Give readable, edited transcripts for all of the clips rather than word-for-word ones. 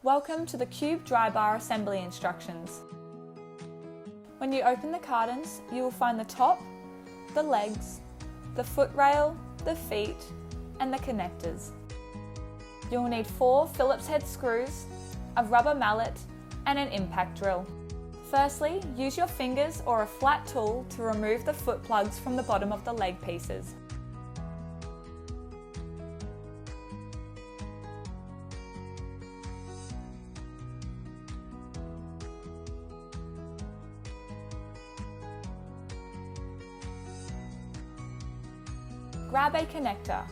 Welcome to the Cube Drybar assembly instructions. When you open the cartons, you will find the top, the legs, the foot rail, the feet, and the connectors. You will need 4 Phillips head screws, a rubber mallet, and an impact drill. Firstly, use your fingers or a flat tool to remove the foot plugs from the bottom of the leg pieces. Grab a connector,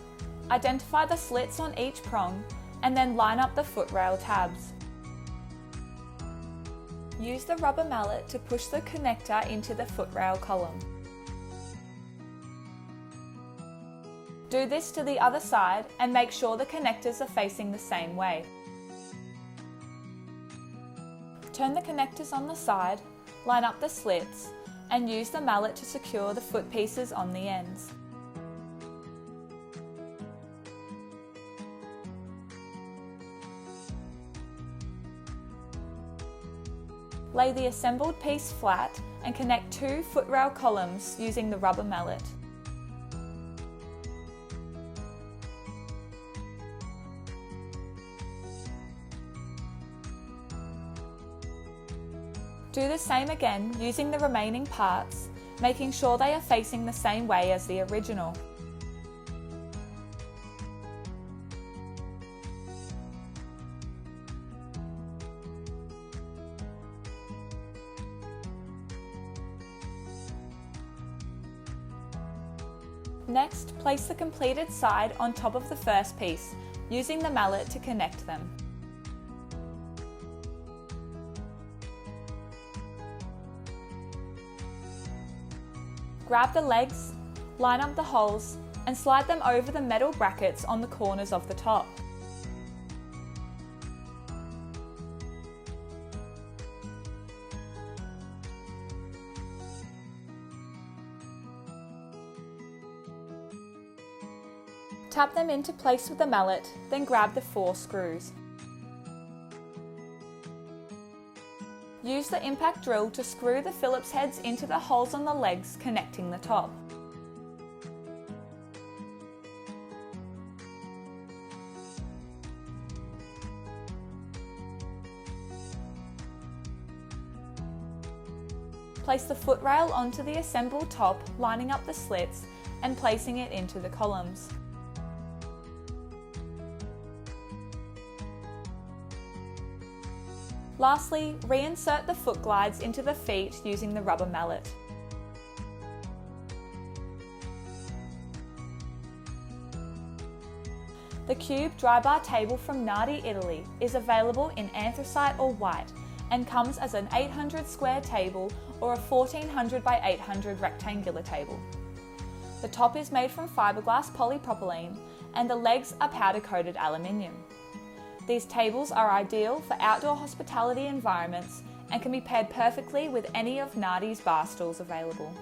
identify the slits on each prong, and then line up the foot rail tabs. Use the rubber mallet to push the connector into the foot rail column. Do this to the other side and make sure the connectors are facing the same way. Turn the connectors on the side, line up the slits, and use the mallet to secure the foot pieces on the ends. Lay the assembled piece flat and connect 2 foot rail columns using the rubber mallet. Do the same again using the remaining parts, making sure they are facing the same way as the original. Next, place the completed side on top of the first piece, using the mallet to connect them. Grab the legs, line up the holes, and slide them over the metal brackets on the corners of the top. Tap them into place with the mallet, then grab the 4 screws. Use the impact drill to screw the Phillips heads into the holes on the legs connecting the top. Place the foot rail onto the assembled top, lining up the slits and placing it into the columns. Lastly, reinsert the foot glides into the feet using the rubber mallet. The Cube Drybar table from Nardi, Italy is available in anthracite or white and comes as an 800 square table or a 1400 by 800 rectangular table. The top is made from fiberglass polypropylene and the legs are powder coated aluminium. These tables are ideal for outdoor hospitality environments and can be paired perfectly with any of Nardi's bar stools available.